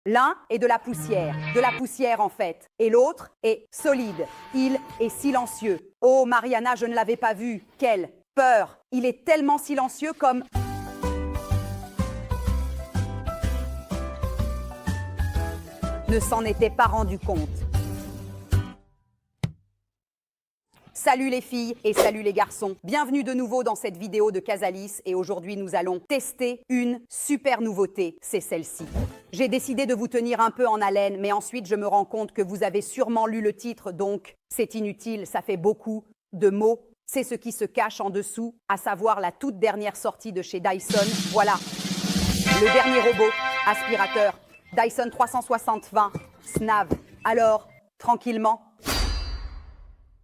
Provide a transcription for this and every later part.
L'un est de la poussière en fait, et l'autre est solide. Il est silencieux. Oh Mariana, je ne l'avais pas vu. Quelle peur! Il est tellement silencieux comme... ne s'en était pas rendu compte. Salut les filles et salut les garçons. Bienvenue de nouveau dans cette vidéo de Casalis et aujourd'hui nous allons tester une super nouveauté, c'est celle-ci. J'ai décidé de vous tenir un peu en haleine, mais ensuite je me rends compte que vous avez sûrement lu le titre, donc c'est inutile, ça fait beaucoup de mots. C'est ce qui se cache en dessous, à savoir la toute dernière sortie de chez Dyson. Voilà, le dernier robot aspirateur Dyson 360-20 SNAV. Alors, tranquillement.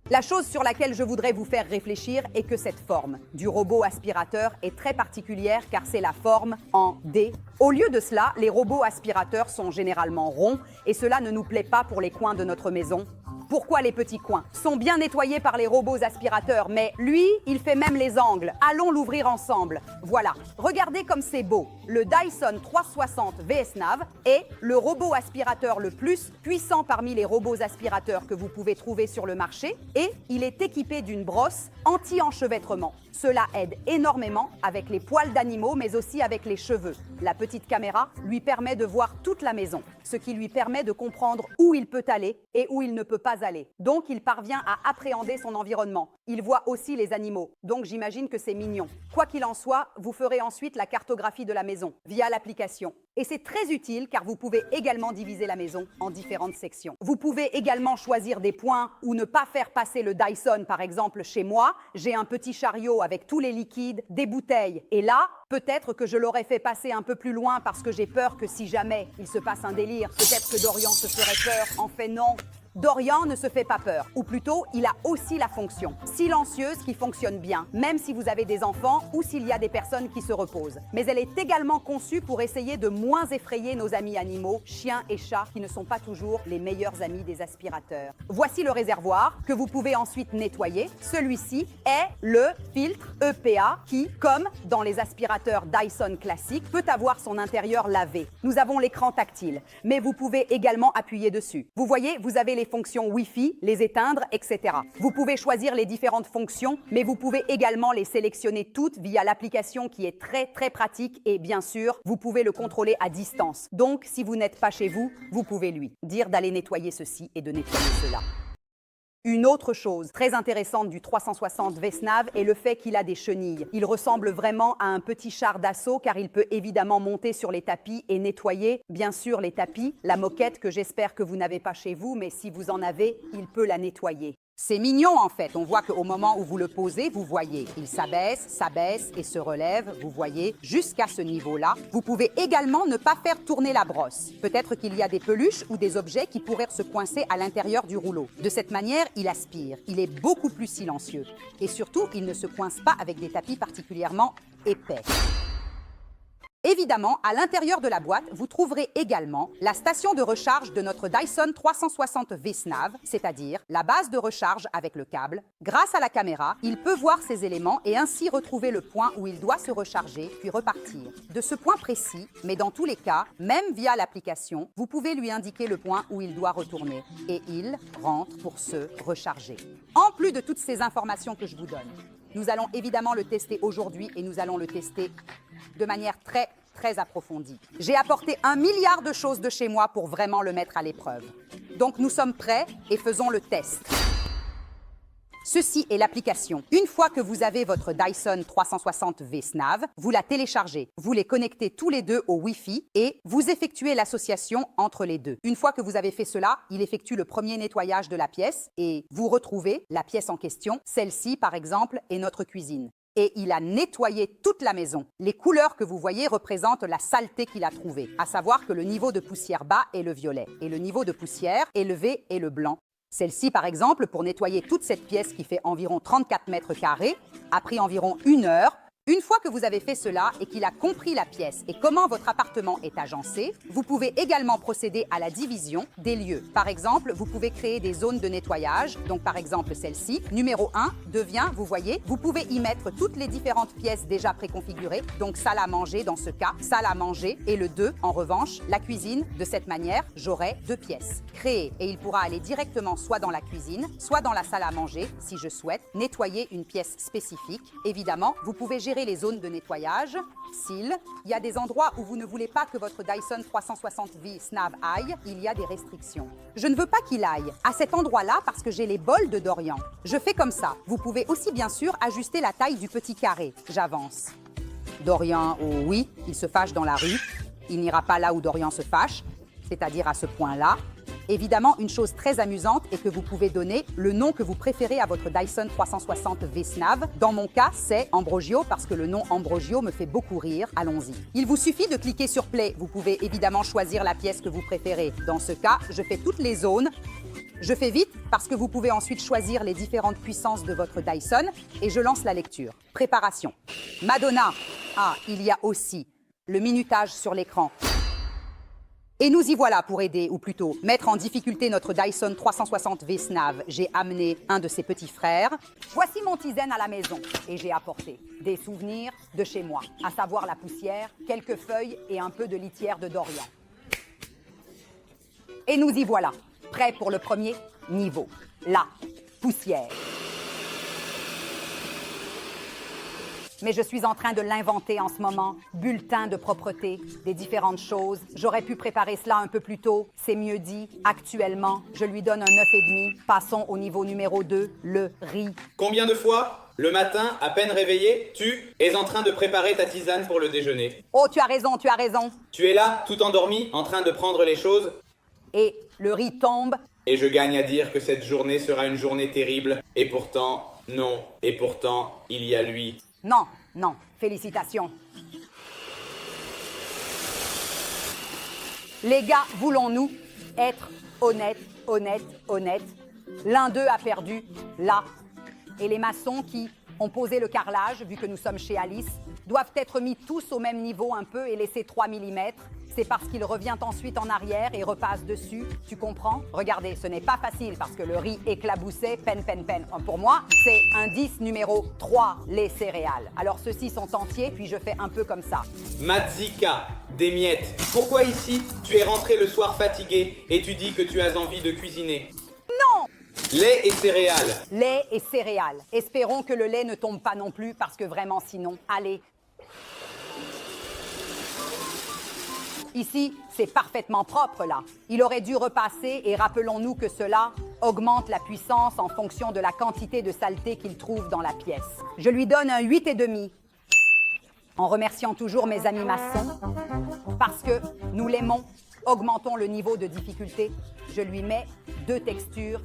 La chose sur laquelle je voudrais vous faire réfléchir est que cette forme du robot aspirateur est très particulière car c'est la forme en D. Au lieu de cela, les robots aspirateurs sont généralement ronds et cela ne nous plaît pas pour les coins de notre maison. Pourquoi les petits coins sont bien nettoyés par les robots aspirateurs, mais lui, il fait même les angles. Allons l'ouvrir ensemble. Voilà, regardez comme c'est beau. Le Dyson 360 VS-NAV est le robot aspirateur le plus puissant parmi les robots aspirateurs que vous pouvez trouver sur le marché et il est équipé d'une brosse anti-enchevêtrement. Cela aide énormément avec les poils d'animaux, mais aussi avec les cheveux. La petite caméra lui permet de voir toute la maison, ce qui lui permet de comprendre où il peut aller et où il ne peut pas aller. Donc, il parvient à appréhender son environnement. Il voit aussi les animaux, donc j'imagine que c'est mignon. Quoi qu'il en soit, vous ferez ensuite la cartographie de la maison via l'application. Et c'est très utile car vous pouvez également diviser la maison en différentes sections. Vous pouvez également choisir des points où ne pas faire passer le Dyson. Par exemple, chez moi, j'ai un petit chariot avec tous les liquides, des bouteilles. Et là, peut-être que je l'aurais fait passer un peu plus loin parce que j'ai peur que si jamais il se passe un délire, peut-être que Dorian se ferait peur. En fait, non. Dorian ne se fait pas peur, ou plutôt, il a aussi la fonction silencieuse qui fonctionne bien, même si vous avez des enfants ou s'il y a des personnes qui se reposent. Mais elle est également conçue pour essayer de moins effrayer nos amis animaux, chiens et chats, qui ne sont pas toujours les meilleurs amis des aspirateurs. Voici le réservoir que vous pouvez ensuite nettoyer. Celui-ci est le filtre EPA qui, comme dans les aspirateurs Dyson classiques, peut avoir son intérieur lavé. Nous avons l'écran tactile, mais vous pouvez également appuyer dessus. Vous voyez, vous avez les fonctions Wi-Fi, les éteindre, etc. Vous pouvez choisir les différentes fonctions, mais vous pouvez également les sélectionner toutes via l'application qui est très pratique et bien sûr, vous pouvez le contrôler à distance. Donc, si vous n'êtes pas chez vous, vous pouvez lui dire d'aller nettoyer ceci et de nettoyer cela. Une autre chose très intéressante du 360 VS-NAV est le fait qu'il a des chenilles. Il ressemble vraiment à un petit char d'assaut car il peut évidemment monter sur les tapis et nettoyer, bien sûr, les tapis, la moquette que j'espère que vous n'avez pas chez vous, mais si vous en avez, il peut la nettoyer. C'est mignon en fait, on voit qu'au moment où vous le posez, vous voyez, il s'abaisse et se relève, vous voyez, jusqu'à ce niveau-là. Vous pouvez également ne pas faire tourner la brosse. Peut-être qu'il y a des peluches ou des objets qui pourraient se coincer à l'intérieur du rouleau. De cette manière, il aspire, il est beaucoup plus silencieux. Et surtout, il ne se coince pas avec des tapis particulièrement épais. Évidemment, à l'intérieur de la boîte, vous trouverez également la station de recharge de notre Dyson 360 VS-NAV, c'est-à-dire la base de recharge avec le câble. Grâce à la caméra, il peut voir ces éléments et ainsi retrouver le point où il doit se recharger, puis repartir. De ce point précis, mais dans tous les cas, même via l'application, vous pouvez lui indiquer le point où il doit retourner et il rentre pour se recharger. En plus de toutes ces informations que je vous donne, nous allons évidemment le tester aujourd'hui et nous allons le tester de manière très approfondie. J'ai apporté 1 milliard de choses de chez moi pour vraiment le mettre à l'épreuve. Donc nous sommes prêts et faisons le test. Ceci est l'application. Une fois que vous avez votre Dyson 360 VS-NAV, vous la téléchargez. Vous les connectez tous les deux au Wi-Fi et vous effectuez l'association entre les deux. Une fois que vous avez fait cela, il effectue le premier nettoyage de la pièce et vous retrouvez la pièce en question. Celle-ci, par exemple, est notre cuisine. Et il a nettoyé toute la maison. Les couleurs que vous voyez représentent la saleté qu'il a trouvée, à savoir que le niveau de poussière bas est le violet et le niveau de poussière élevé est le blanc. Celle-ci, par exemple, pour nettoyer toute cette pièce qui fait environ 34 mètres carrés, a pris environ 1 heure Une fois que vous avez fait cela et qu'il a compris la pièce et comment votre appartement est agencé, vous pouvez également procéder à la division des lieux. Par exemple, vous pouvez créer des zones de nettoyage. Donc par exemple celle-ci, numéro 1 devient, vous voyez, vous pouvez y mettre toutes les différentes pièces déjà préconfigurées. Donc salle à manger dans ce cas, salle à manger. Et le 2, en revanche, la cuisine. De cette manière, j'aurai 2 pièces créées. Et il pourra aller directement soit dans la cuisine, soit dans la salle à manger, si je souhaite, nettoyer une pièce spécifique. Évidemment, vous pouvez gérer les zones de nettoyage. S'il y a des endroits où vous ne voulez pas que votre Dyson 360V Snav aille, il y a des restrictions. Je ne veux pas qu'il aille à cet endroit-là parce que j'ai les bols de Dorian. Je fais comme ça. Vous pouvez aussi bien sûr ajuster la taille du petit carré. J'avance. Dorian, oh oui, il se fâche dans la rue. Il n'ira pas là où Dorian se fâche, c'est-à-dire à ce point-là. Évidemment, une chose très amusante est que vous pouvez donner le nom que vous préférez à votre Dyson 360V Snav. Dans mon cas, c'est Ambrogio parce que le nom Ambrogio me fait beaucoup rire. Allons-y. Il vous suffit de cliquer sur Play. Vous pouvez évidemment choisir la pièce que vous préférez. Dans ce cas, je fais toutes les zones. Je fais vite parce que vous pouvez ensuite choisir les différentes puissances de votre Dyson et je lance la lecture. Préparation. Madonna. Ah, il y a aussi le minutage sur l'écran. Et nous y voilà pour aider, ou plutôt mettre en difficulté notre Dyson 360V Snav. J'ai amené un de ses petits frères. Voici mon tisane à la maison. Et j'ai apporté des souvenirs de chez moi, à savoir la poussière, quelques feuilles et un peu de litière de Dorian. Et nous y voilà, prêts pour le premier niveau. La poussière. Mais je suis en train de l'inventer en ce moment. Bulletin de propreté, des différentes choses. J'aurais pu préparer cela un peu plus tôt. C'est mieux dit. Actuellement, je lui donne un 9,5. Passons au niveau numéro 2, le riz. Combien de fois, le matin, à peine réveillé, tu es en train de préparer ta tisane pour le déjeuner? Oh, tu as raison, tu as raison. Tu es là, tout endormi, en train de prendre les choses. Et le riz tombe. Et je gagne à dire que cette journée sera une journée terrible. Et pourtant, non. Et pourtant, il y a lui. Non, non, félicitations. Les gars, voulons-nous être honnêtes, honnêtes? L'un d'eux a perdu, là. Et les maçons qui ont posé le carrelage, vu que nous sommes chez Alice, doivent être mis tous au même niveau un peu et laisser 3 mm. C'est parce qu'il revient ensuite en arrière et repasse dessus. Tu comprends? Regardez, ce n'est pas facile parce que le riz éclaboussé, peine. Pour moi, c'est indice numéro 3, les céréales. Alors ceux-ci sont entiers, puis je fais un peu comme ça. Matzika, des miettes. Pourquoi ici, tu es rentré le soir fatigué et tu dis que tu as envie de cuisiner? Non! Lait et céréales. Lait et céréales. Espérons que le lait ne tombe pas non plus parce que vraiment sinon, allez. Ici, c'est parfaitement propre là. Il aurait dû repasser et rappelons-nous que cela augmente la puissance en fonction de la quantité de saleté qu'il trouve dans la pièce. Je lui donne un 8,5 en remerciant toujours mes amis maçons parce que nous l'aimons. Augmentons le niveau de difficulté. Je lui mets 2 textures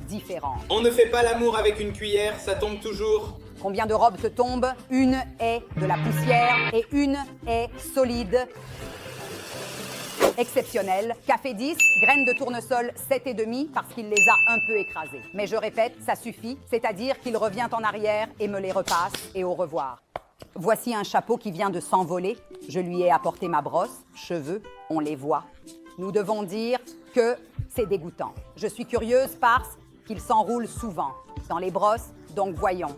différentes. On ne fait pas l'amour avec une cuillère, ça tombe toujours. Combien de robes te tombent? Une est de la poussière et une est solide. Exceptionnel. Café 10, graines de tournesol 7,5 parce qu'il les a un peu écrasées. Mais je répète, ça suffit, c'est-à-dire qu'il revient en arrière et me les repasse et au revoir. Voici un chapeau qui vient de s'envoler. Je lui ai apporté ma brosse, cheveux, on les voit. Nous devons dire que c'est dégoûtant. Je suis curieuse parce qu'il s'enroule souvent dans les brosses, donc voyons.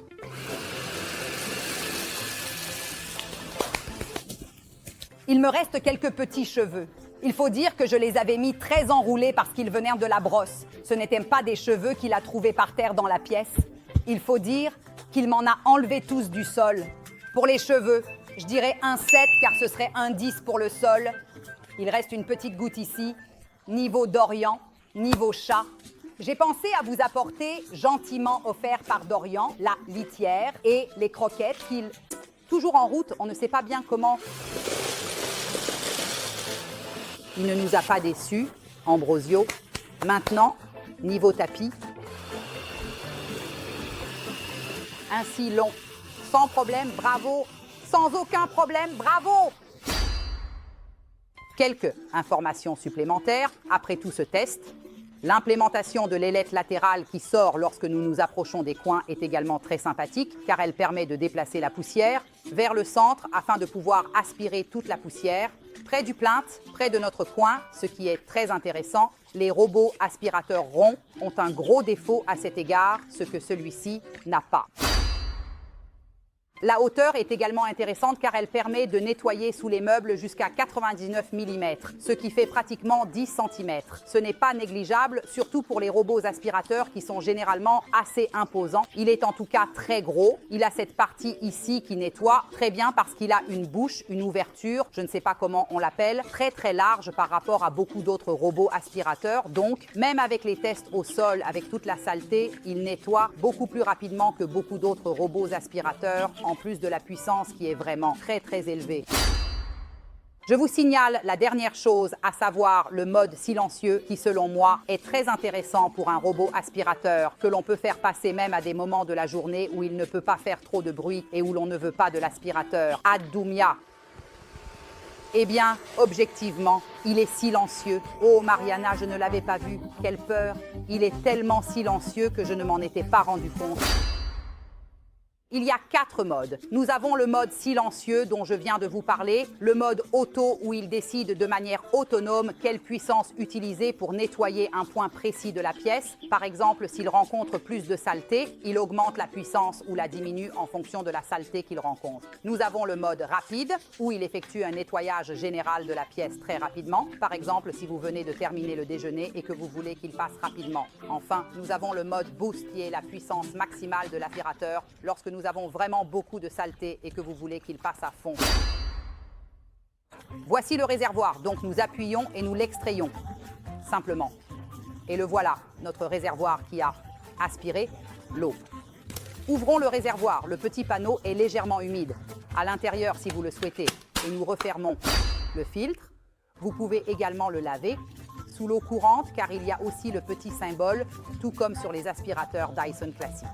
Il me reste quelques petits cheveux. Il faut dire que je les avais mis très enroulés parce qu'ils venaient de la brosse. Ce n'étaient pas des cheveux qu'il a trouvés par terre dans la pièce. Il faut dire qu'il m'en a enlevé tous du sol. Pour les cheveux, je dirais un 7 car ce serait un 10 pour le sol. Il reste une petite goutte ici. Niveau Dorian, niveau chat. J'ai pensé à vous apporter, gentiment offert par Dorian, la litière et les croquettes qu'il... Toujours en route, on ne sait pas bien comment... Il ne nous a pas déçus, Ambrosio. Maintenant, niveau tapis. Ainsi long, sans problème, bravo. Sans aucun problème, bravo. Quelques informations supplémentaires après tout ce test. L'implémentation de l'ailette latérale qui sort lorsque nous nous approchons des coins est également très sympathique car elle permet de déplacer la poussière vers le centre afin de pouvoir aspirer toute la poussière. Près du plinthe, près de notre coin, ce qui est très intéressant, les robots aspirateurs ronds ont un gros défaut à cet égard, ce que celui-ci n'a pas. La hauteur est également intéressante car elle permet de nettoyer sous les meubles jusqu'à 99 mm, ce qui fait pratiquement 10 cm. Ce n'est pas négligeable, surtout pour les robots aspirateurs qui sont généralement assez imposants. Il est en tout cas très gros. Il a cette partie ici qui nettoie très bien parce qu'il a une bouche, une ouverture, je ne sais pas comment on l'appelle, très large par rapport à beaucoup d'autres robots aspirateurs. Donc, même avec les tests au sol, avec toute la saleté, il nettoie beaucoup plus rapidement que beaucoup d'autres robots aspirateurs, en plus de la puissance qui est vraiment très élevée. Je vous signale la dernière chose, à savoir le mode silencieux qui, selon moi, est très intéressant pour un robot aspirateur que l'on peut faire passer même à des moments de la journée où il ne peut pas faire trop de bruit et où l'on ne veut pas de l'aspirateur. Adoumia. Eh bien, objectivement, il est silencieux. Oh Mariana, je ne l'avais pas vu. Quelle peur. Il est tellement silencieux que je ne m'en étais pas rendu compte. Il y a 4 modes. Nous avons le mode silencieux dont je viens de vous parler, le mode auto où il décide de manière autonome quelle puissance utiliser pour nettoyer un point précis de la pièce. Par exemple, s'il rencontre plus de saleté, il augmente la puissance ou la diminue en fonction de la saleté qu'il rencontre. Nous avons le mode rapide où il effectue un nettoyage général de la pièce très rapidement. Par exemple, si vous venez de terminer le déjeuner et que vous voulez qu'il passe rapidement. Enfin, nous avons le mode boost qui est la puissance maximale de l'aspirateur lorsque nous avons vraiment beaucoup de saleté et que vous voulez qu'il passe à fond. Voici le réservoir, donc nous appuyons et nous l'extrayons, simplement. Et le voilà, notre réservoir qui a aspiré l'eau. Ouvrons le réservoir, le petit panneau est légèrement humide. À l'intérieur, si vous le souhaitez, et nous refermons le filtre. Vous pouvez également le laver sous l'eau courante car il y a aussi le petit symbole, tout comme sur les aspirateurs Dyson classiques.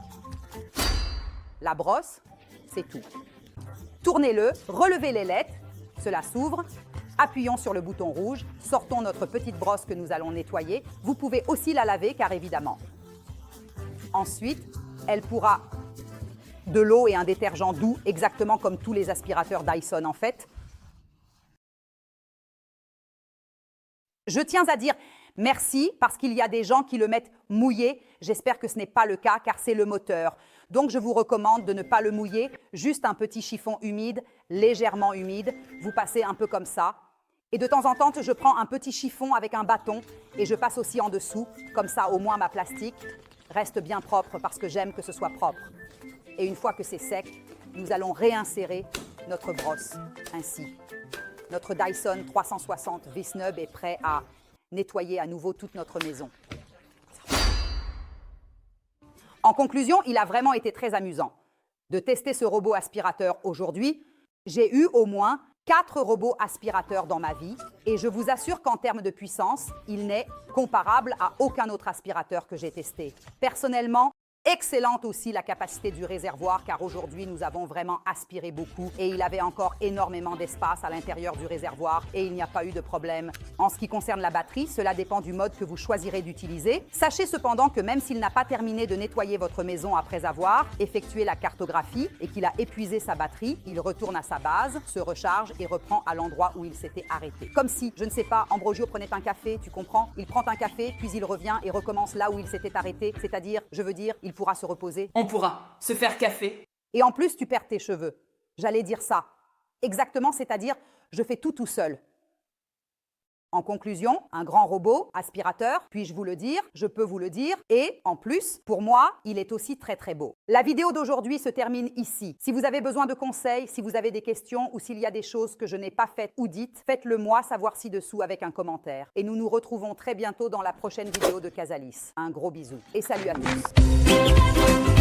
La brosse, c'est tout. Tournez-le, relevez l'ailette, cela s'ouvre. Appuyons sur le bouton rouge, sortons notre petite brosse que nous allons nettoyer. Vous pouvez aussi la laver car évidemment. Ensuite, elle pourra de l'eau et un détergent doux, exactement comme tous les aspirateurs Dyson en fait. Je tiens à dire merci parce qu'il y a des gens qui le mettent mouillé. J'espère que ce n'est pas le cas car c'est le moteur. Donc je vous recommande de ne pas le mouiller, juste un petit chiffon humide, légèrement humide. Vous passez un peu comme ça. Et de temps en temps, je prends un petit chiffon avec un bâton et je passe aussi en dessous. Comme ça, au moins ma plastique reste bien propre parce que j'aime que ce soit propre. Et une fois que c'est sec, nous allons réinsérer notre brosse ainsi. Notre Dyson 360 V-Snub est prêt à nettoyer à nouveau toute notre maison. En conclusion, il a vraiment été très amusant de tester ce robot aspirateur aujourd'hui. J'ai eu au moins 4 robots aspirateurs dans ma vie et je vous assure qu'en termes de puissance, il n'est comparable à aucun autre aspirateur que j'ai testé. Personnellement, excellente aussi la capacité du réservoir car aujourd'hui nous avons vraiment aspiré beaucoup et il avait encore énormément d'espace à l'intérieur du réservoir et il n'y a pas eu de problème. En ce qui concerne la batterie, cela dépend du mode que vous choisirez d'utiliser. Sachez cependant que même s'il n'a pas terminé de nettoyer votre maison après avoir effectué la cartographie et qu'il a épuisé sa batterie, il retourne à sa base, se recharge et reprend à l'endroit où il s'était arrêté. Comme si, je ne sais pas, Ambrogio prenait un café, tu comprends? Il prend un café, puis il revient et recommence là où il s'était arrêté, c'est-à-dire, je veux dire, il pourra se reposer. On pourra se faire café. Et en plus, tu perds tes cheveux. J'allais dire ça. Exactement, c'est-à-dire, je fais tout seul. En conclusion, un grand robot aspirateur, puis-je vous le dire, je peux vous le dire, et en plus, pour moi, il est aussi très beau. La vidéo d'aujourd'hui se termine ici. Si vous avez besoin de conseils, si vous avez des questions ou s'il y a des choses que je n'ai pas faites ou dites, faites-le moi savoir ci-dessous avec un commentaire. Et nous nous retrouvons très bientôt dans la prochaine vidéo de Casalis. Un gros bisou et salut à tous.